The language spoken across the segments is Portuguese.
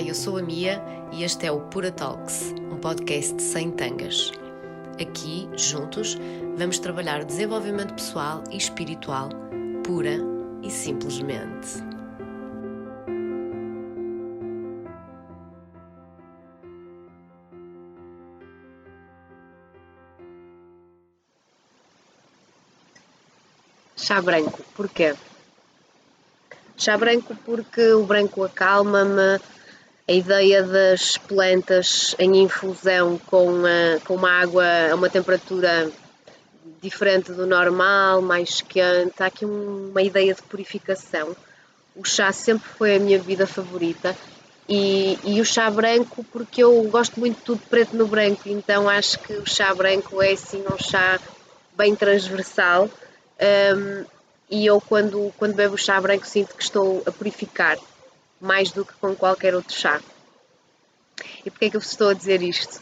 eu sou a Mia e este é o Pura Talks, um podcast sem tangas. Aqui, juntos, vamos trabalhar desenvolvimento pessoal e espiritual, pura e simplesmente. Chá branco, porquê? Chá branco porque o branco acalma-me. A ideia das plantas em infusão com uma água a uma temperatura diferente do normal, mais quente, há aqui uma ideia de purificação. O chá sempre foi a minha vida favorita e o chá branco porque eu gosto muito de tudo preto no branco, então acho que o chá branco é assim um chá bem transversal. E eu quando bebo chá branco sinto que estou a purificar mais do que com qualquer outro chá. E porquê é que eu vos estou a dizer isto?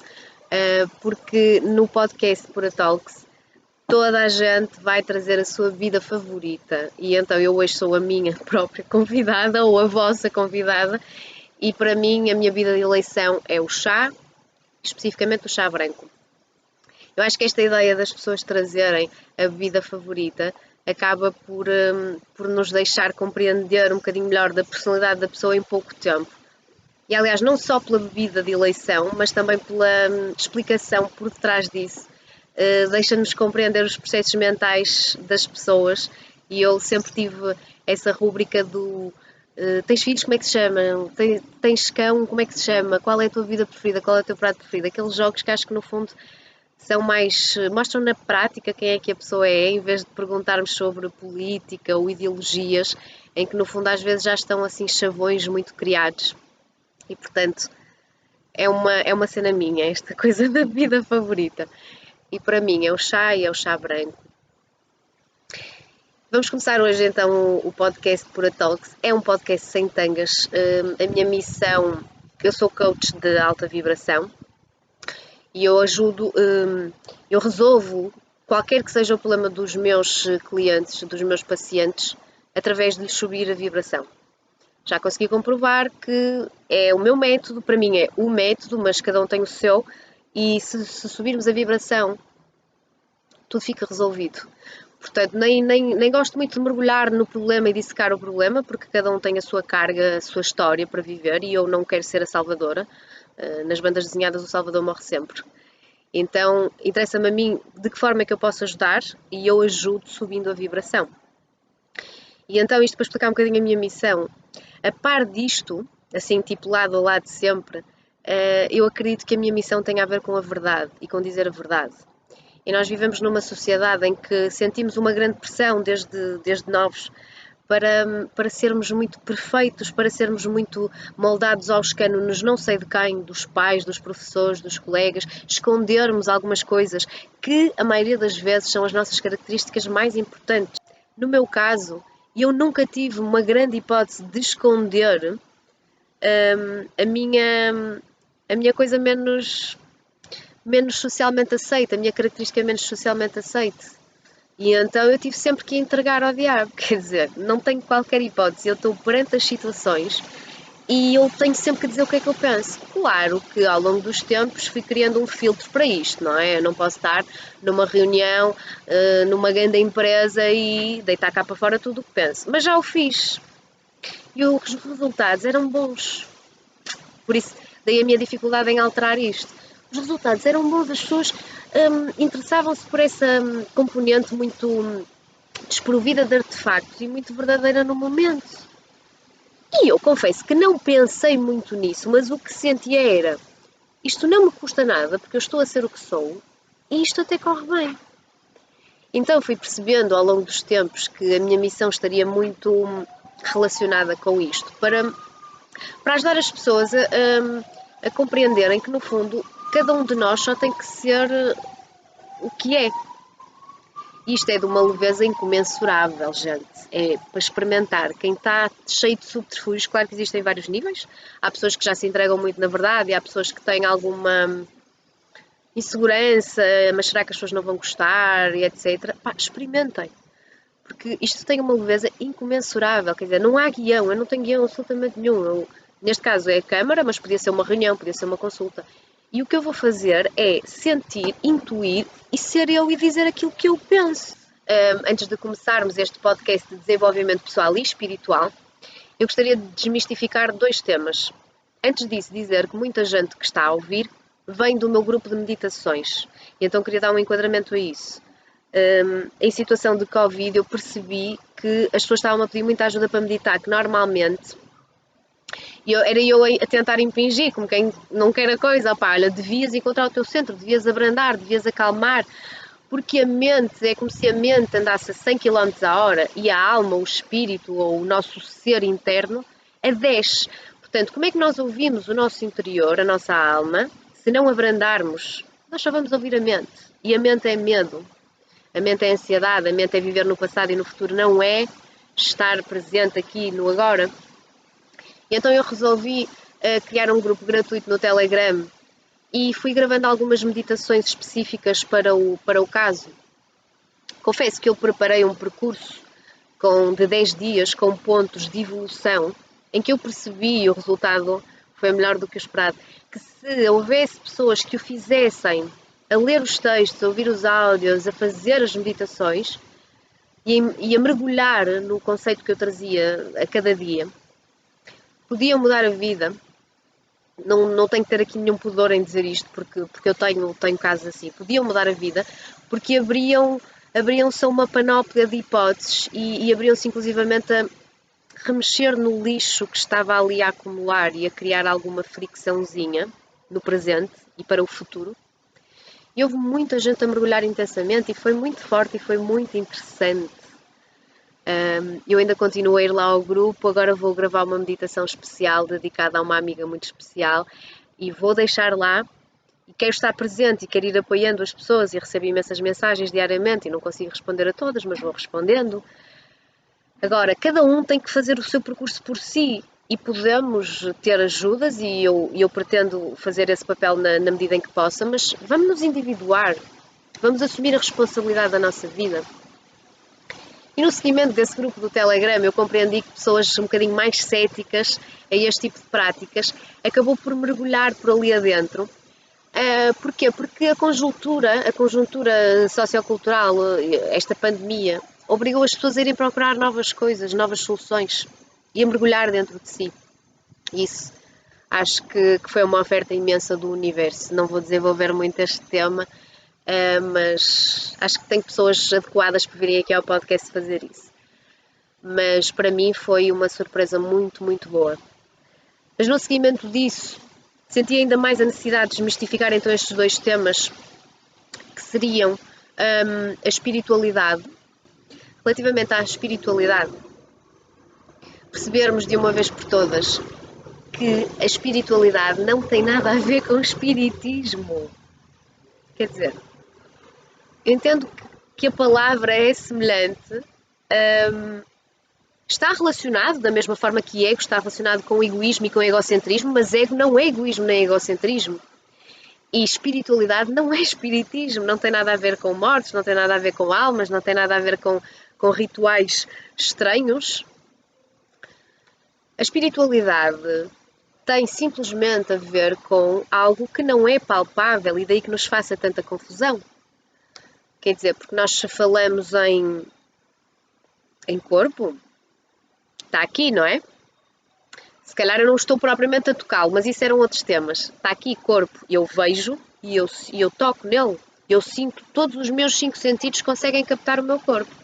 Porque no podcast Pura Talks toda a gente vai trazer a sua vida favorita e então eu hoje sou a minha própria convidada ou a vossa convidada e para mim a minha vida de eleição é o chá, especificamente o chá branco. Eu acho que esta ideia das pessoas trazerem a bebida favorita acaba por nos deixar compreender um bocadinho melhor da personalidade da pessoa em pouco tempo. E aliás, não só pela bebida de eleição, mas também pela explicação por detrás disso. Deixa-nos compreender os processos mentais das pessoas e eu sempre tive essa rúbrica do tens filhos, como é que se chama? Tens cão, como é que se chama? Qual é a tua vida preferida? Qual é o teu prato preferido? Aqueles jogos que acho que no fundo são mais, mostram na prática quem é que a pessoa é, em vez de perguntarmos sobre política ou ideologias, em que no fundo às vezes já estão assim chavões muito criados. E portanto é uma cena minha, esta coisa da vida favorita. E para mim é o chá e é o chá branco. Vamos começar hoje então o podcast Pura Talks. É um podcast sem tangas. A minha missão, eu sou coach de alta vibração e eu ajudo, eu resolvo qualquer que seja o problema dos meus clientes, dos meus pacientes, através de lhes subir a vibração. Já consegui comprovar que é o meu método, para mim é o método, mas cada um tem o seu, e se subirmos a vibração, tudo fica resolvido. Portanto, nem gosto muito de mergulhar no problema e dissecar o problema, porque cada um tem a sua carga, a sua história para viver, e eu não quero ser a salvadora. Nas bandas desenhadas o salvador morre sempre. Então, interessa-me a mim de que forma é que eu posso ajudar, e eu ajudo subindo a vibração. E então, isto para explicar um bocadinho a minha missão, a par disto, assim tipo lado a lado sempre, eu acredito que a minha missão tem a ver com a verdade e com dizer a verdade. E nós vivemos numa sociedade em que sentimos uma grande pressão desde novos para sermos muito perfeitos, para sermos muito moldados aos cânones não sei de quem, dos pais, dos professores, dos colegas, escondermos algumas coisas que a maioria das vezes são as nossas características mais importantes. No meu caso, eu nunca tive uma grande hipótese de esconder a minha coisa menos socialmente aceita, a minha característica menos socialmente aceita. E então eu tive sempre que entregar ao diabo, quer dizer, não tenho qualquer hipótese, eu estou perante as situações e eu tenho sempre que dizer o que é que eu penso. Claro que ao longo dos tempos fui criando um filtro para isto, não é? Eu não posso estar numa reunião, numa grande empresa e deitar cá para fora tudo o que penso, mas já o fiz e os resultados eram bons. Por isso, daí a minha dificuldade em alterar isto. Os resultados eram bons, as pessoas interessavam-se por essa componente muito desprovida de artefactos e muito verdadeira no momento. E eu confesso que não pensei muito nisso, mas o que sentia era: isto não me custa nada, porque eu estou a ser o que sou, e isto até corre bem. Então fui percebendo ao longo dos tempos que a minha missão estaria muito relacionada com isto, para ajudar as pessoas a compreenderem que, no fundo, cada um de nós só tem que ser o que é. Isto é de uma leveza incomensurável, gente. É para experimentar. Quem está cheio de subterfúgios, claro que existem vários níveis. Há pessoas que já se entregam muito na verdade e há pessoas que têm alguma insegurança, mas será que as pessoas não vão gostar e etc. Pá, experimentem. Porque isto tem uma leveza incomensurável. Quer dizer, não há guião. Eu não tenho guião absolutamente nenhum. Neste caso é a câmara, mas podia ser uma reunião, podia ser uma consulta. E o que eu vou fazer é sentir, intuir e ser eu e dizer aquilo que eu penso. Antes de começarmos este podcast de desenvolvimento pessoal e espiritual, eu gostaria de desmistificar 2 temas. Antes disso, dizer que muita gente que está a ouvir vem do meu grupo de meditações. E então queria dar um enquadramento a isso. Em situação de Covid, eu percebi que as pessoas estavam a pedir muita ajuda para meditar, que normalmente era eu a tentar impingir, como quem não quer a coisa. Opá, olha, devias encontrar o teu centro, devias abrandar, devias acalmar, porque a mente é como se a mente andasse a 100 km/h e a alma, o espírito ou o nosso ser interno a 10. Portanto, como é que nós ouvimos o nosso interior, a nossa alma, se não abrandarmos? Nós só vamos ouvir a mente. E a mente é medo, a mente é ansiedade, a mente é viver no passado e no futuro, não é estar presente aqui no agora. E então eu resolvi criar um grupo gratuito no Telegram e fui gravando algumas meditações específicas para o caso. Confesso que eu preparei um percurso de 10 dias com pontos de evolução em que eu percebi, e o resultado foi melhor do que o esperado, que se houvesse pessoas que o fizessem a ler os textos, a ouvir os áudios, a fazer as meditações e a mergulhar no conceito que eu trazia a cada dia, podiam mudar a vida. Não tenho que ter aqui nenhum pudor em dizer isto, porque eu tenho casos assim. Podiam mudar a vida, porque abriam-se a uma panóplia de hipóteses e abriam-se inclusivamente a remexer no lixo que estava ali a acumular e a criar alguma fricçãozinha no presente e para o futuro. E houve muita gente a mergulhar intensamente e foi muito forte e foi muito interessante. Eu ainda continuo a ir lá ao grupo, agora vou gravar uma meditação especial dedicada a uma amiga muito especial e vou deixar lá. E quero estar presente e quero ir apoiando as pessoas e recebo imensas mensagens diariamente e não consigo responder a todas, mas vou respondendo. Agora, cada um tem que fazer o seu percurso por si e podemos ter ajudas e eu pretendo fazer esse papel na medida em que possa, mas vamos nos individuar, vamos assumir a responsabilidade da nossa vida. E no seguimento desse grupo do Telegram eu compreendi que pessoas um bocadinho mais céticas a este tipo de práticas acabou por mergulhar por ali adentro. Porquê? Porque a conjuntura sociocultural, esta pandemia, obrigou as pessoas a irem procurar novas coisas, novas soluções e a mergulhar dentro de si. Isso acho que foi uma oferta imensa do universo. Não vou desenvolver muito este tema, mas acho que tem pessoas adequadas para virem aqui ao podcast fazer isso. Mas para mim foi uma surpresa muito, muito boa. Mas no seguimento disso, senti ainda mais a necessidade de desmistificar então estes 2 temas, que seriam a espiritualidade. Relativamente à espiritualidade, percebermos de uma vez por todas que a espiritualidade não tem nada a ver com o espiritismo. Quer dizer, eu entendo que a palavra é semelhante, está relacionado da mesma forma que ego está relacionado com o egoísmo e com o egocentrismo, mas ego não é egoísmo nem egocentrismo. E espiritualidade não é espiritismo, não tem nada a ver com mortes, não tem nada a ver com almas, não tem nada a ver com rituais estranhos. A espiritualidade tem simplesmente a ver com algo que não é palpável e daí que nos faça tanta confusão. Quer dizer, porque nós se falamos em corpo, está aqui, não é? Se calhar eu não estou propriamente a tocá-lo, mas isso eram outros temas. Está aqui corpo, eu vejo e eu toco nele. Eu sinto, todos os meus 5 sentidos conseguem captar o meu corpo.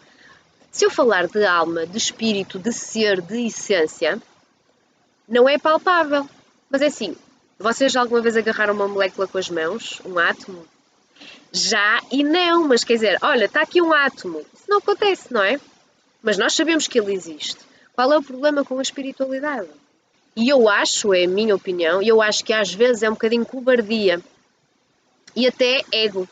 Se eu falar de alma, de espírito, de ser, de essência, não é palpável. Mas é assim, vocês já alguma vez agarraram uma molécula com as mãos? Um átomo? Já e não, mas quer dizer, olha, está aqui um átomo. Isso não acontece, não é? Mas nós sabemos que ele existe. Qual é o problema com a espiritualidade? E eu acho, é a minha opinião, eu acho que às vezes é um bocadinho cobardia e até ego.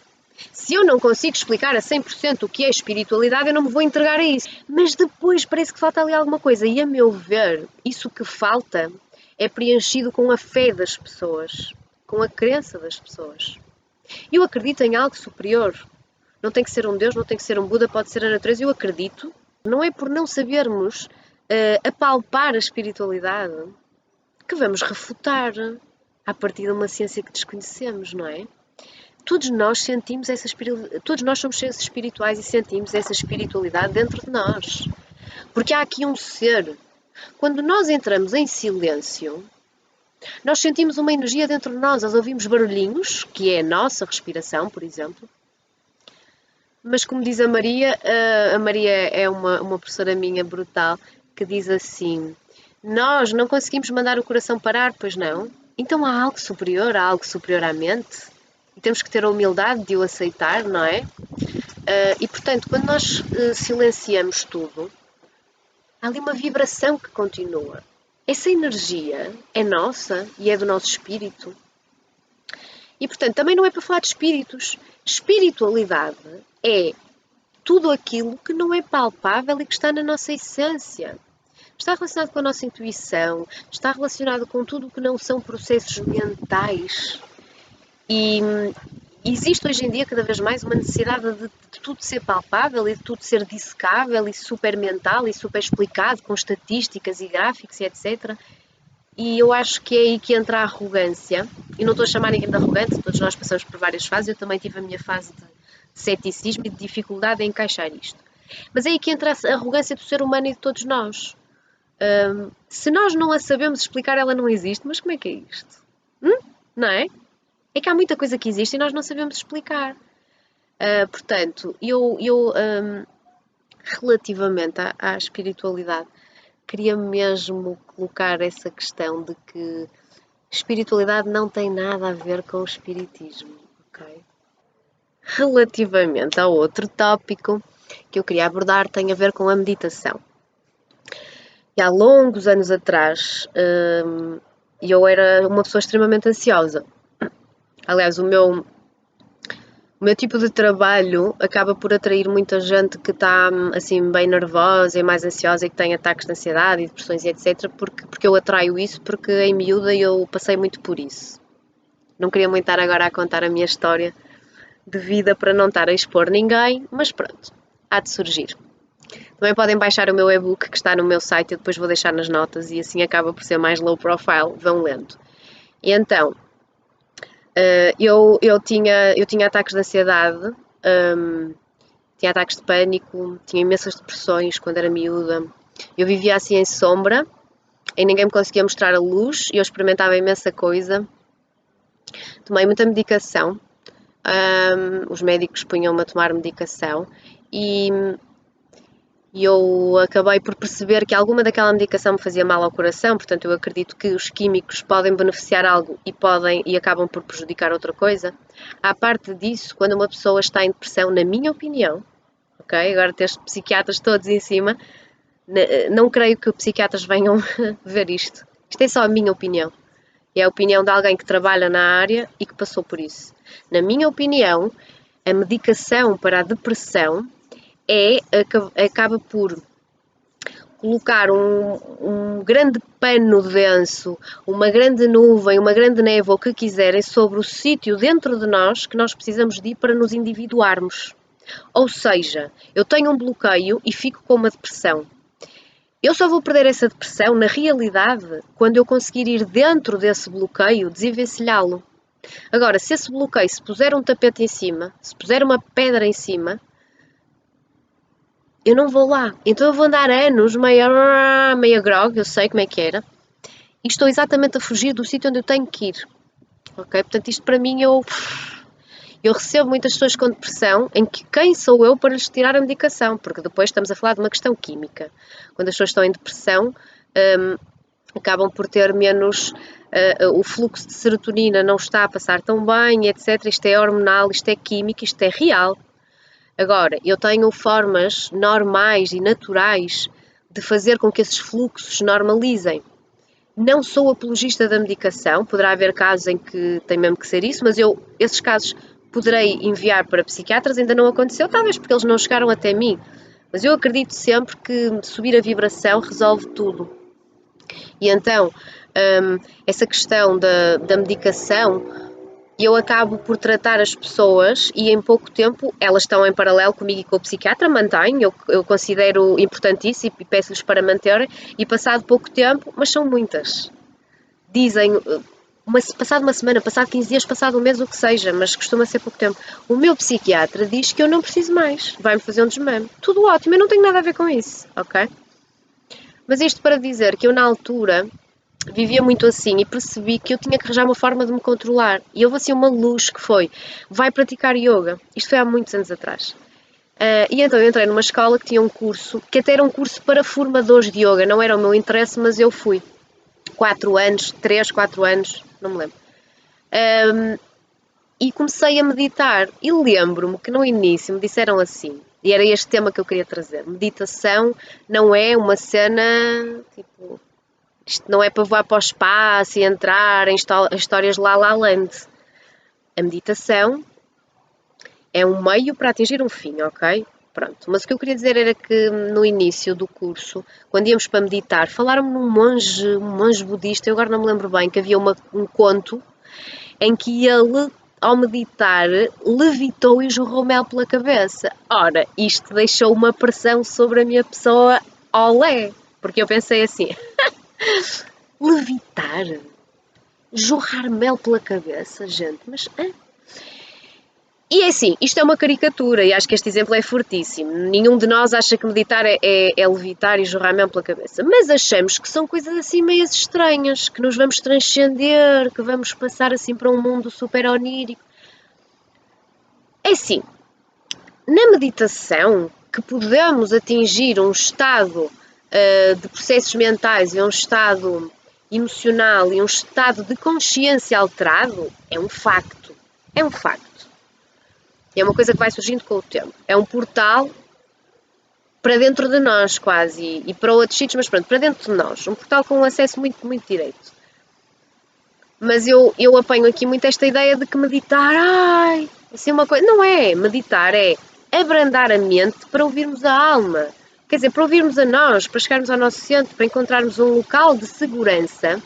Se eu não consigo explicar a 100% o que é espiritualidade, eu não me vou entregar a isso. Mas depois parece que falta ali alguma coisa. E a meu ver, isso que falta é preenchido com a fé das pessoas, com a crença das pessoas. Eu acredito em algo superior. Não tem que ser um Deus, não tem que ser um Buda, pode ser a natureza. Eu acredito. Não é por não sabermos apalpar a espiritualidade que vamos refutar a partir de uma ciência que desconhecemos, não é? Todos nós sentimos todos nós somos seres espirituais e sentimos essa espiritualidade dentro de nós. Porque há aqui um ser. Quando nós entramos em silêncio, nós sentimos uma energia dentro de nós, nós ouvimos barulhinhos, que é a nossa respiração, por exemplo. Mas como diz a Maria é uma professora minha brutal, que diz assim: nós não conseguimos mandar o coração parar, pois não? Então há algo superior à mente, e temos que ter a humildade de o aceitar, não é? E portanto, quando nós silenciamos tudo, há ali uma vibração que continua. Essa energia é nossa e é do nosso espírito. E portanto, também não é para falar de espíritos. Espiritualidade é tudo aquilo que não é palpável e que está na nossa essência. Está relacionado com a nossa intuição, está relacionado com tudo o que não são processos mentais. E existe hoje em dia cada vez mais uma necessidade de tudo ser palpável e de tudo ser dissecável e super mental e super explicado com estatísticas e gráficos e etc. E eu acho que é aí que entra a arrogância. E não estou a chamar ninguém de arrogante, todos nós passamos por várias fases, eu também tive a minha fase de ceticismo e de dificuldade em encaixar isto. Mas é aí que entra a arrogância do ser humano e de todos nós. Se nós não a sabemos explicar, ela não existe, mas como é que é isto? Não é? É que há muita coisa que existe e nós não sabemos explicar. Portanto, relativamente à espiritualidade, queria mesmo colocar essa questão de que espiritualidade não tem nada a ver com o espiritismo, ok? Relativamente ao outro tópico que eu queria abordar, tem a ver com a meditação. E há longos anos atrás, eu era uma pessoa extremamente ansiosa. Aliás, o meu tipo de trabalho acaba por atrair muita gente que está assim bem nervosa e mais ansiosa e que tem ataques de ansiedade e depressões e etc. Porque eu atraio isso, porque em miúda eu passei muito por isso. Não queria muito estar agora a contar a minha história de vida para não estar a expor ninguém, mas pronto, há de surgir. Também podem baixar o meu e-book que está no meu site, eu depois vou deixar nas notas e assim acaba por ser mais low profile, vão lendo. E então, eu tinha ataques de ansiedade, tinha ataques de pânico, tinha imensas depressões quando era miúda. Eu vivia assim em sombra, e ninguém me conseguia mostrar a luz, e eu experimentava imensa coisa. Tomei muita medicação, os médicos punham-me a tomar medicação, e eu acabei por perceber que alguma daquela medicação me fazia mal ao coração, portanto eu acredito que os químicos podem beneficiar algo e acabam por prejudicar outra coisa. À parte disso, quando uma pessoa está em depressão, na minha opinião, ok? Agora tens psiquiatras todos em cima, não creio que psiquiatras venham ver isto. Isto é só a minha opinião. É a opinião de alguém que trabalha na área e que passou por isso. Na minha opinião, a medicação para a depressão acaba por colocar um grande pano denso, uma grande nuvem, uma grande névoa, o que quiserem, sobre o sítio dentro de nós que nós precisamos de ir para nos individuarmos. Ou seja, eu tenho um bloqueio e fico com uma depressão. Eu só vou perder essa depressão, na realidade, quando eu conseguir ir dentro desse bloqueio, desenvencilhá-lo. Agora, se esse bloqueio se puser um tapete em cima, se puser uma pedra em cima, eu não vou lá. Então eu vou andar anos meia grog, eu sei como é que era, e estou exatamente a fugir do sítio onde eu tenho que ir. Ok? Portanto, isto para mim, eu recebo muitas pessoas com depressão em que quem sou eu para lhes tirar a medicação, porque depois estamos a falar de uma questão química. Quando as pessoas estão em depressão, acabam por ter menos, o fluxo de serotonina não está a passar tão bem, etc. Isto é hormonal, isto é químico, isto é real. Agora, eu tenho formas normais e naturais de fazer com que esses fluxos se normalizem. Não sou apologista da medicação, poderá haver casos em que tem mesmo que ser isso, mas esses casos poderei enviar para psiquiatras, ainda não aconteceu, talvez porque eles não chegaram até mim. Mas eu acredito sempre que subir a vibração resolve tudo. E então, essa questão da medicação, eu acabo por tratar as pessoas e em pouco tempo elas estão em paralelo comigo e com o psiquiatra, mantenho, eu considero importantíssimo e peço-lhes para manterem, e passado pouco tempo, mas são muitas, dizem, passado uma semana, passado 15 dias, passado um mês, o que seja, mas costuma ser pouco tempo. O meu psiquiatra diz que eu não preciso mais, vai-me fazer um desmame. Tudo ótimo, eu não tenho nada a ver com isso, ok? Mas isto para dizer que eu na altura vivia muito assim e percebi que eu tinha que arranjar uma forma de me controlar. E houve assim uma luz que foi, vai praticar yoga. Isto foi há muitos anos atrás. E então eu entrei numa escola que tinha um curso, que até era um curso para formadores de yoga, não era o meu interesse, mas eu fui. 4 anos, 3, 4 anos, não me lembro. E comecei a meditar. E lembro-me que no início me disseram assim, e era este tema que eu queria trazer: meditação não é uma cena tipo. Isto não é para voar para o espaço e entrar em histórias La La Land. A meditação é um meio para atingir um fim, ok? Pronto. Mas o que eu queria dizer era que no início do curso, quando íamos para meditar, falaram-me num um monge budista, eu agora não me lembro bem, que havia um conto em que ele, ao meditar, levitou e jorrou mel pela cabeça. Ora, isto deixou uma pressão sobre a minha pessoa, olé! Porque eu pensei assim, levitar? Jorrar mel pela cabeça, gente, mas... E é assim, isto é uma caricatura e acho que este exemplo é fortíssimo. Nenhum de nós acha que meditar é levitar e jorrar mel pela cabeça. Mas achamos que são coisas assim meio estranhas, que nos vamos transcender, que vamos passar assim para um mundo super onírico. É assim, na meditação que podemos atingir um estado de processos mentais e um estado emocional e um estado de consciência alterado, é um facto. É um facto. É uma coisa que vai surgindo com o tempo. É um portal para dentro de nós, quase, e para outros sítios, mas pronto, para dentro de nós. Um portal com um acesso muito, muito direito. Mas eu apanho aqui muito esta ideia de que meditar, assim uma coisa. Não é. Meditar é abrandar a mente para ouvirmos a alma. Quer dizer, para ouvirmos a nós, para chegarmos ao nosso centro, para encontrarmos um local de segurança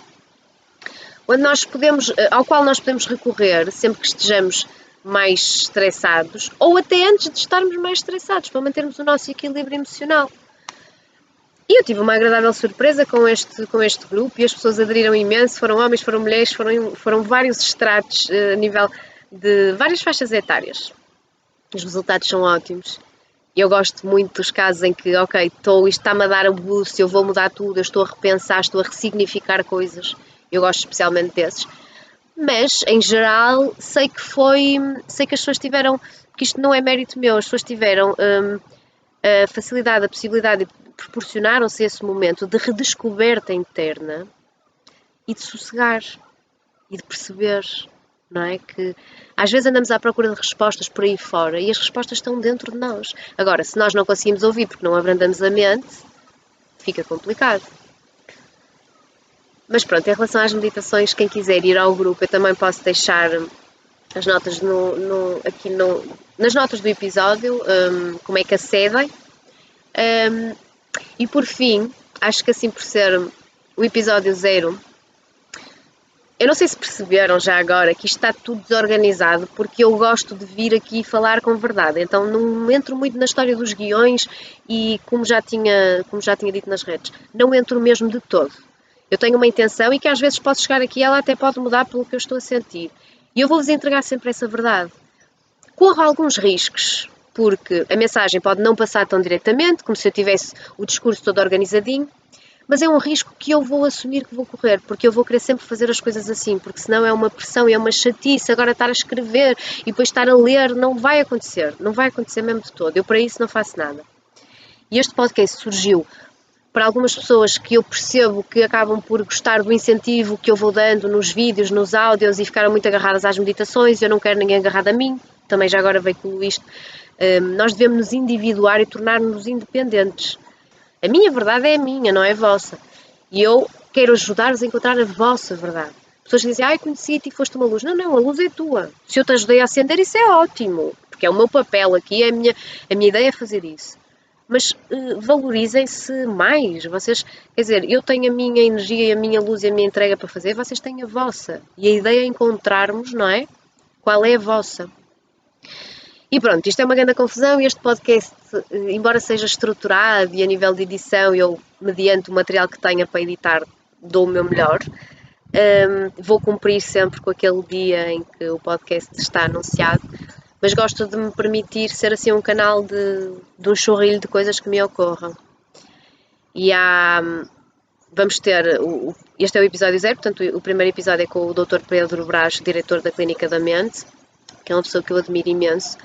onde nós podemos, ao qual nós podemos recorrer sempre que estejamos mais estressados ou até antes de estarmos mais estressados, para mantermos o nosso equilíbrio emocional. E eu tive uma agradável surpresa com este grupo e as pessoas aderiram imenso, foram homens, foram mulheres, foram vários estratos a nível de várias faixas etárias. Os resultados são ótimos. Eu gosto muito dos casos em que, ok, isto está-me a dar um boost, eu vou mudar tudo, eu estou a repensar, estou a ressignificar coisas. Eu gosto especialmente desses. Mas, em geral, sei que as pessoas tiveram, que isto não é mérito meu, as pessoas tiveram a facilidade, a possibilidade, proporcionaram-se esse momento de redescoberta interna e de sossegar e de perceber, não é? Que às vezes andamos à procura de respostas por aí fora e as respostas estão dentro de nós. Agora, se nós não conseguimos ouvir porque não abrandamos a mente, fica complicado. Mas pronto, em relação às meditações, quem quiser ir ao grupo, eu também posso deixar as notas aqui nas notas do episódio, como é que acedem. E por fim, acho que assim por ser o episódio 0, eu não sei se perceberam já agora que isto está tudo desorganizado, porque eu gosto de vir aqui falar com verdade, então não entro muito na história dos guiões e como já tinha dito nas redes, não entro mesmo de todo. Eu tenho uma intenção e que às vezes posso chegar aqui e ela até pode mudar pelo que eu estou a sentir. E eu vou-vos entregar sempre essa verdade. Corro alguns riscos, porque a mensagem pode não passar tão diretamente, como se eu tivesse o discurso todo organizadinho, mas é um risco que eu vou assumir que vou correr, porque eu vou querer sempre fazer as coisas assim, porque senão é uma pressão e é uma chatice agora estar a escrever e depois estar a ler, não vai acontecer mesmo de todo, eu para isso não faço nada. E este podcast surgiu para algumas pessoas que eu percebo que acabam por gostar do incentivo que eu vou dando nos vídeos, nos áudios e ficaram muito agarradas às meditações, eu não quero ninguém agarrado a mim, também já agora veio isto, nós devemos nos individuar e tornar-nos independentes. A minha verdade é a minha, não é a vossa. E eu quero ajudar-vos a encontrar a vossa verdade. Pessoas que dizem, conheci-te e foste uma luz. Não, a luz é tua. Se eu te ajudei a acender, isso é ótimo, porque é o meu papel aqui, a minha ideia é fazer isso. Mas valorizem-se mais. Vocês, quer dizer, eu tenho a minha energia, a minha luz e a minha entrega para fazer, vocês têm a vossa. E a ideia é encontrarmos, não é? Qual é a vossa? E pronto, isto é uma grande confusão e este podcast, embora seja estruturado e a nível de edição, eu, mediante o material que tenha para editar, dou o meu melhor. Vou cumprir sempre com aquele dia em que o podcast está anunciado, mas gosto de me permitir ser assim um canal de um chorrilho de coisas que me ocorram. E vamos ter, este é o episódio 0, portanto o primeiro episódio é com o Dr. Pedro Brás, diretor da Clínica da Mente, que é uma pessoa que eu admiro imenso,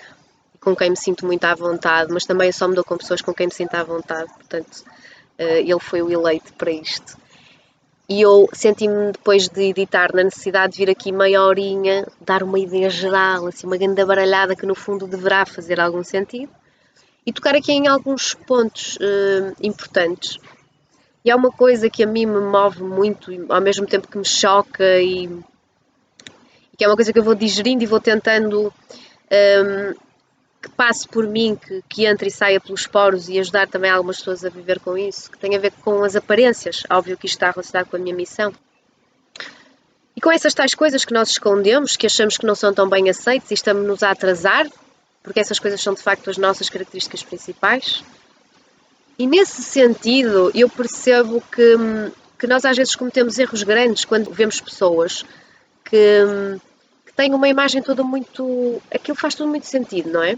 com quem me sinto muito à vontade, mas também eu só me dou com pessoas com quem me sinto à vontade, portanto ele foi o eleito para isto. E eu senti-me, depois de editar, na necessidade de vir aqui meia horinha, dar uma ideia geral, assim, uma grande baralhada que no fundo deverá fazer algum sentido, e tocar aqui em alguns pontos importantes. E é uma coisa que a mim me move muito, ao mesmo tempo que me choca, e que é uma coisa que eu vou digerindo e vou tentando que passe por mim, que entre e saia pelos poros, e ajudar também algumas pessoas a viver com isso, que tem a ver com as aparências. Óbvio que isto está relacionado com a minha missão. E com essas tais coisas que nós escondemos, que achamos que não são tão bem aceites e estamos-nos a atrasar, porque essas coisas são de facto as nossas características principais. E nesse sentido, eu percebo que nós às vezes cometemos erros grandes quando vemos pessoas que têm uma imagem toda muito... Aquilo faz tudo muito sentido, não é?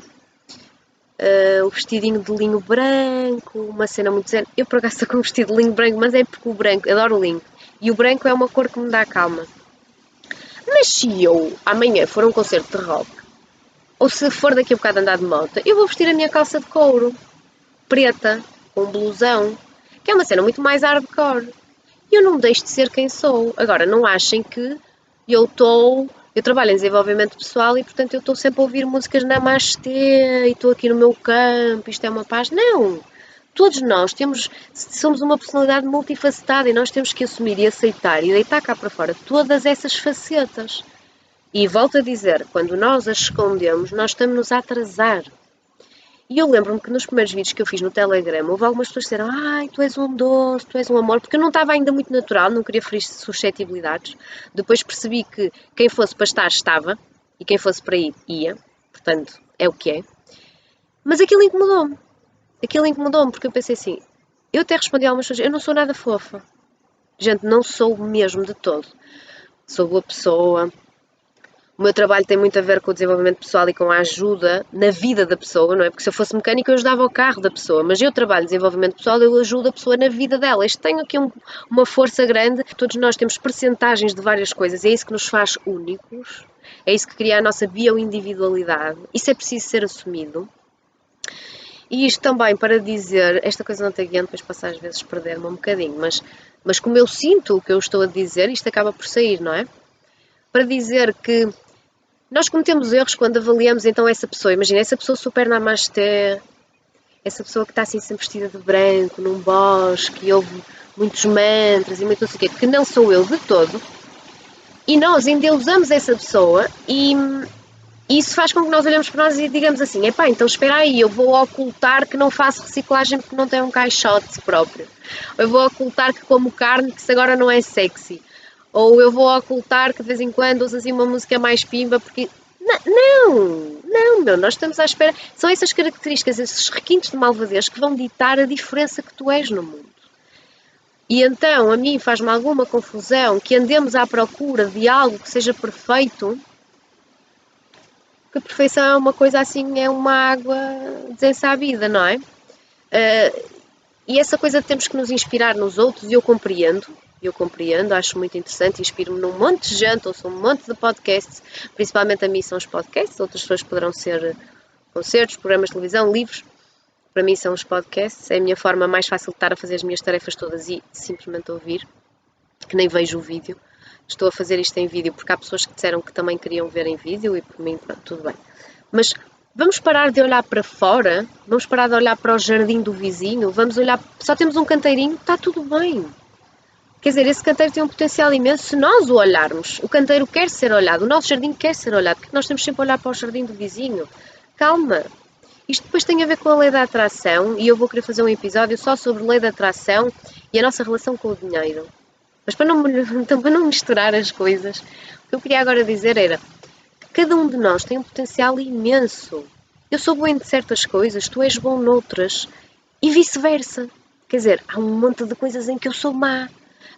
O vestidinho de linho branco, uma cena muito zen. Eu por acaso estou com um vestido de linho branco, mas é porque o branco, adoro o linho. E o branco é uma cor que me dá calma. Mas se eu amanhã for a um concerto de rock, ou se for daqui a bocado andar de moto, eu vou vestir a minha calça de couro, preta, com um blusão, que é uma cena muito mais hardcore. E eu não deixo de ser quem sou. Agora, não achem que eu trabalho em desenvolvimento pessoal e, portanto, eu estou sempre a ouvir músicas namastê e estou aqui no meu campo, isto é uma paz. Não! Todos nós somos uma personalidade multifacetada e nós temos que assumir e aceitar e deitar cá para fora todas essas facetas. E volto a dizer, quando nós as escondemos, nós estamos-nos a atrasar. E eu lembro-me que nos primeiros vídeos que eu fiz no Telegram, houve algumas pessoas que disseram: ai, tu és um doce, tu és um amor, porque eu não estava ainda muito natural, não queria ferir suscetibilidades. Depois percebi que quem fosse para estar, estava, e quem fosse para ir, ia. Portanto, é o que é. Mas aquilo incomodou-me. Porque eu pensei assim, eu até respondi a algumas pessoas, eu não sou nada fofa. Gente, não sou mesmo de todo. Sou boa pessoa. O meu trabalho tem muito a ver com o desenvolvimento pessoal e com a ajuda na vida da pessoa, não é? Porque se eu fosse mecânico eu ajudava o carro da pessoa, mas eu trabalho desenvolvimento pessoal, eu ajudo a pessoa na vida dela. Isto tem aqui uma força grande. Todos nós temos percentagens de várias coisas, é isso que nos faz únicos, é isso que cria a nossa bioindividualidade. Isso é preciso ser assumido. E isto também para dizer, esta coisa não tem guião, depois posso às vezes perder-me um bocadinho, mas como eu sinto o que eu estou a dizer, isto acaba por sair, não é? Para dizer que nós cometemos erros quando avaliamos então essa pessoa. Imagina, essa pessoa super namasté, essa pessoa que está assim sempre vestida de branco, num bosque, e ouve muitos mantras e muito não sei o quê, que não sou eu de todo, e nós endeusamos essa pessoa e isso faz com que nós olhemos para nós e digamos assim, epá, então espera aí, eu vou ocultar que não faço reciclagem porque não tenho um caixote próprio. Ou eu vou ocultar que como carne, que isso agora não é sexy. Ou eu vou ocultar que de vez em quando ouço assim uma música mais pimba porque... Não, nós estamos à espera. São essas características, esses requintes de malvadez que vão ditar a diferença que tu és no mundo. E então, a mim faz-me alguma confusão que andemos à procura de algo que seja perfeito, que a perfeição é uma coisa assim, é uma água desensabida, não é? E essa coisa de temos que nos inspirar nos outros, e eu compreendo, acho muito interessante, inspiro-me num monte de gente, ouço um monte de podcasts, principalmente a mim são os podcasts, outras pessoas poderão ser concertos, programas de televisão, livros, para mim são os podcasts, é a minha forma mais fácil de estar a fazer as minhas tarefas todas e simplesmente ouvir, que nem vejo o vídeo. Estou a fazer isto em vídeo porque há pessoas que disseram que também queriam ver em vídeo e por mim, pronto, tudo bem. Mas vamos parar de olhar para fora, vamos parar de olhar para o jardim do vizinho, vamos olhar, só temos um canteirinho, está tudo bem. Quer dizer, esse canteiro tem um potencial imenso se nós o olharmos. O canteiro quer ser olhado, o nosso jardim quer ser olhado, porque nós temos sempre a olhar para o jardim do vizinho. Calma. Isto depois tem a ver com a lei da atração e eu vou querer fazer um episódio só sobre lei da atração e a nossa relação com o dinheiro. Mas para não misturar as coisas, o que eu queria agora dizer era que cada um de nós tem um potencial imenso. Eu sou bom em certas coisas, tu és bom noutras e vice-versa. Quer dizer, há um monte de coisas em que eu sou má.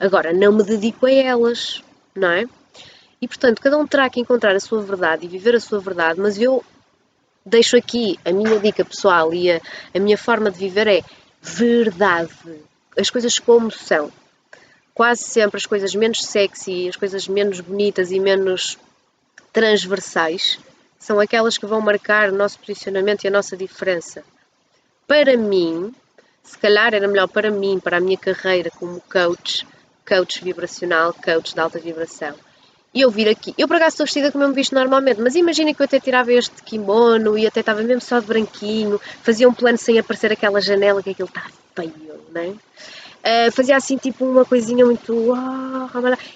Agora, não me dedico a elas. não é? E, portanto, cada um terá que encontrar a sua verdade e viver a sua verdade, mas eu deixo aqui a minha dica pessoal e a minha forma de viver é verdade. As coisas como são. Quase sempre as coisas menos sexy, as coisas menos bonitas e menos transversais são aquelas que vão marcar o nosso posicionamento e a nossa diferença. Para mim, se calhar era melhor para mim, para a minha carreira como coach vibracional, coach de alta vibração, e eu vir aqui, eu por acaso estou vestida como eu me visto normalmente, mas imagina que eu até tirava este kimono e até estava mesmo só de branquinho, fazia um plano sem aparecer aquela janela, que aquilo está feio, não é? Fazia assim tipo uma coisinha muito...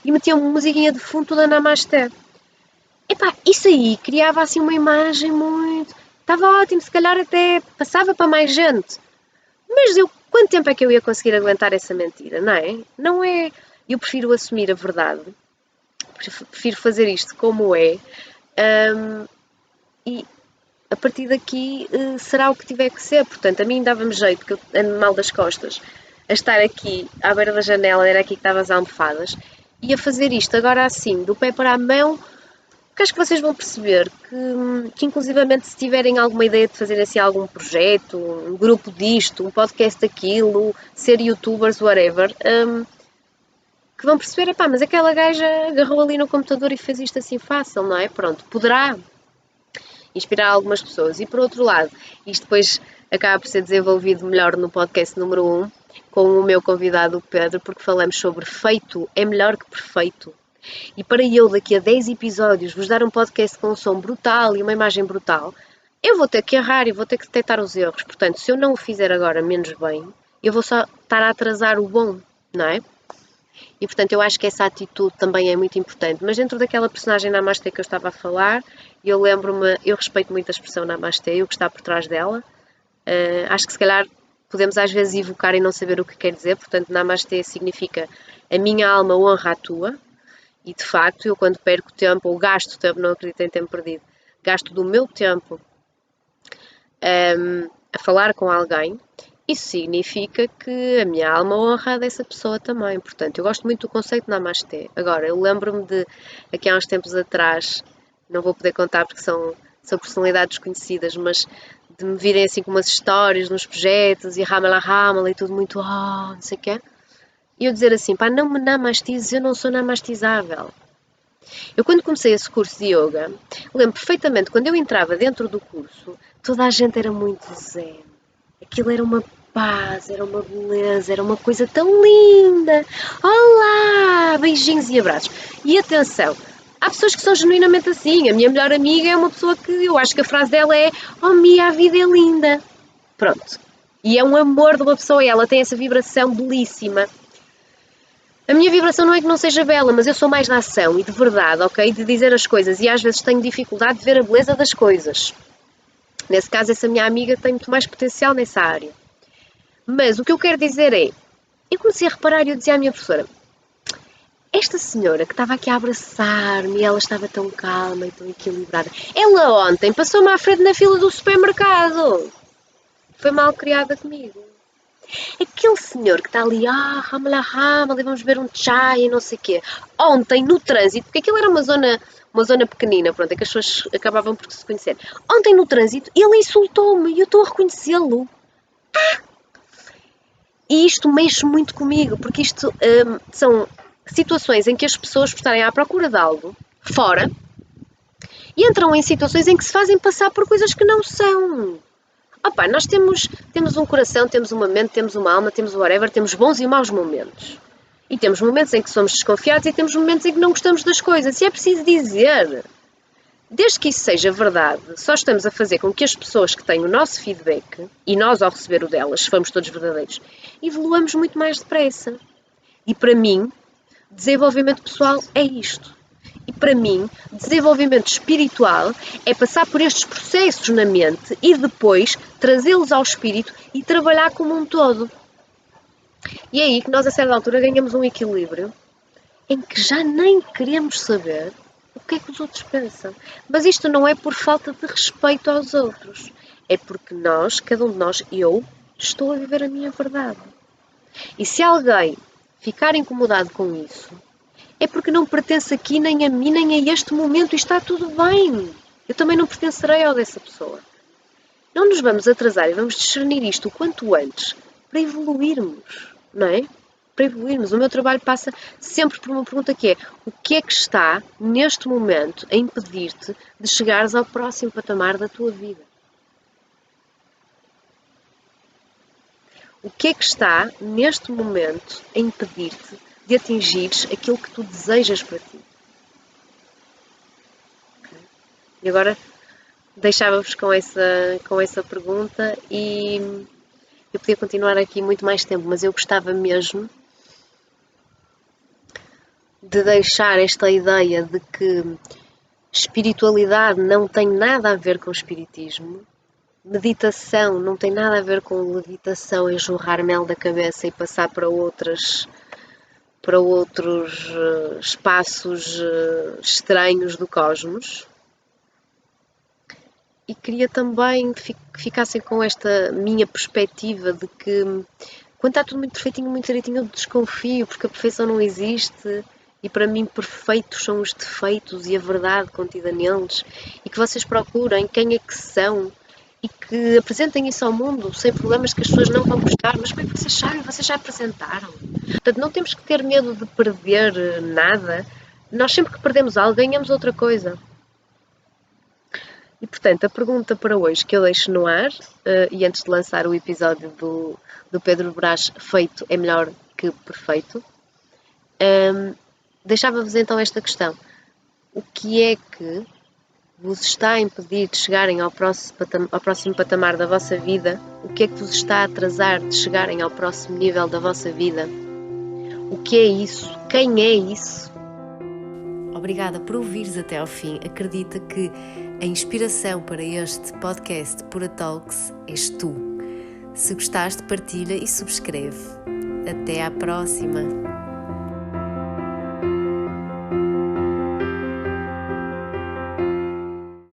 e metia uma musiquinha de fundo toda Namasté. Epá, isso aí criava assim uma imagem muito... Estava ótimo, se calhar até passava para mais gente. Mas quanto tempo é que eu ia conseguir aguentar essa mentira, não é? Não é... Eu prefiro assumir a verdade. Prefiro fazer isto como é, e a partir daqui será o que tiver que ser. Portanto, a mim dava-me jeito, que eu ando mal das costas, a estar aqui à beira da janela, era aqui que estavam as almofadas, e a fazer isto agora assim, do pé para a mão, porque acho que vocês vão perceber que inclusivamente se tiverem alguma ideia de fazer assim algum projeto, um grupo disto, um podcast daquilo, ser youtubers, whatever, que vão perceber, pá, mas aquela gaja agarrou ali no computador e fez isto assim fácil, não é? Pronto, poderá inspirar algumas pessoas. E por outro lado, isto depois acaba por ser desenvolvido melhor no podcast número 1, com o meu convidado, o Pedro, porque falamos sobre feito é melhor que perfeito. E para eu, daqui a 10 episódios, vos dar um podcast com um som brutal e uma imagem brutal, eu vou ter que errar e vou ter que detectar os erros. Portanto, se eu não o fizer agora menos bem, eu vou só estar a atrasar o bom, não é? E, portanto, eu acho que essa atitude também é muito importante. Mas dentro daquela personagem Namastê que eu estava a falar, eu lembro-me, eu respeito muito a expressão Namastê e o que está por trás dela. Acho que se calhar podemos às vezes evocar e não saber o que quer dizer. Portanto, Namastê significa a minha alma honra a tua. E, de facto, eu quando perco tempo, ou gasto tempo, não acredito em tempo perdido, gasto do meu tempo a falar com alguém, isso significa que a minha alma honra a dessa pessoa também. Portanto, eu gosto muito do conceito de Namastê. Agora, eu lembro-me de, aqui há uns tempos atrás, não vou poder contar porque são personalidades conhecidas, mas de me virem assim com umas histórias nos projetos e ramala e tudo muito, não sei o quê. E eu dizer assim, pá, não me namastizes, eu não sou namastizável. Eu quando comecei esse curso de yoga, lembro perfeitamente, quando eu entrava dentro do curso, toda a gente era muito zen. Aquilo era uma paz, era uma beleza, era uma coisa tão linda. Olá! Beijinhos e abraços. E atenção, há pessoas que são genuinamente assim. A minha melhor amiga é uma pessoa que eu acho que a frase dela é Oh Mia, a vida é linda. Pronto. E é um amor de uma pessoa e ela tem essa vibração belíssima. A minha vibração não é que não seja bela, mas eu sou mais da ação e de verdade, ok? De dizer as coisas e às vezes tenho dificuldade de ver a beleza das coisas. Nesse caso, essa minha amiga tem muito mais potencial nessa área. Mas o que eu quero dizer é, eu comecei a reparar e eu dizia à minha professora, esta senhora que estava aqui a abraçar-me e ela estava tão calma e tão equilibrada, ela ontem passou-me à frente na fila do supermercado. Foi mal criada comigo. Aquele senhor que está ali, ramala, vamos beber um chá e não sei o quê. Ontem, no trânsito, porque aquilo era uma zona pequenina, pronto, é que as pessoas acabavam por se conhecer. Ontem, no trânsito, ele insultou-me e eu estou a reconhecê-lo. E isto mexe muito comigo, porque isto são situações em que as pessoas, por estarem à procura de algo, fora, e entram em situações em que se fazem passar por coisas que não são. Opa, nós temos um coração, temos uma mente, temos uma alma, temos whatever, temos bons e maus momentos. E temos momentos em que somos desconfiados e temos momentos em que não gostamos das coisas. E é preciso dizer. Desde que isso seja verdade, só estamos a fazer com que as pessoas que têm o nosso feedback, e nós ao receber o delas, se formos todos verdadeiros, evoluamos muito mais depressa. E para mim, desenvolvimento pessoal é isto. E para mim, desenvolvimento espiritual é passar por estes processos na mente e depois trazê-los ao espírito e trabalhar como um todo. E é aí que nós, a certa altura, ganhamos um equilíbrio em que já nem queremos saber o que é que os outros pensam. Mas isto não é por falta de respeito aos outros. É porque nós, cada um de nós, eu, estou a viver a minha verdade. E se alguém ficar incomodado com isso, é porque não pertence aqui nem a mim, nem a este momento, e está tudo bem. Eu também não pertencerei ao dessa pessoa. Não nos vamos atrasar e vamos discernir isto o quanto antes para evoluirmos, não é? Para evoluirmos. O meu trabalho passa sempre por uma pergunta que é: o que é que está neste momento a impedir-te de chegares ao próximo patamar da tua vida? O que é que está neste momento a impedir-te de atingires aquilo que tu desejas para ti? Okay. E agora deixava-vos com essa pergunta e eu podia continuar aqui muito mais tempo, mas eu gostava mesmo de deixar esta ideia de que espiritualidade não tem nada a ver com espiritismo, meditação não tem nada a ver com levitação e jorrar mel da cabeça e passar para outros espaços estranhos do cosmos. E queria também que ficassem com esta minha perspectiva de que quando está tudo muito perfeitinho, muito direitinho, eu desconfio, porque a perfeição não existe e para mim perfeitos são os defeitos e a verdade contida neles, e que vocês procurem quem é que são e que apresentem isso ao mundo sem problemas, que as pessoas não vão gostar. Mas como é que vocês sabem? Vocês já apresentaram. Portanto, não temos que ter medo de perder nada. Nós sempre que perdemos algo, ganhamos outra coisa. E, portanto, a pergunta para hoje que eu deixo no ar, e antes de lançar o episódio do Pedro Brás, feito é melhor que perfeito, deixava-vos então esta questão: o que é que vos está a impedir de chegarem ao próximo patamar da vossa vida? O que é que vos está a atrasar de chegarem ao próximo nível da vossa vida? O que é isso? Quem é isso? Obrigada por ouvires até ao fim. Acredita que a inspiração para este podcast Pura Talks és tu. Se gostaste, partilha e subscreve. Até à próxima!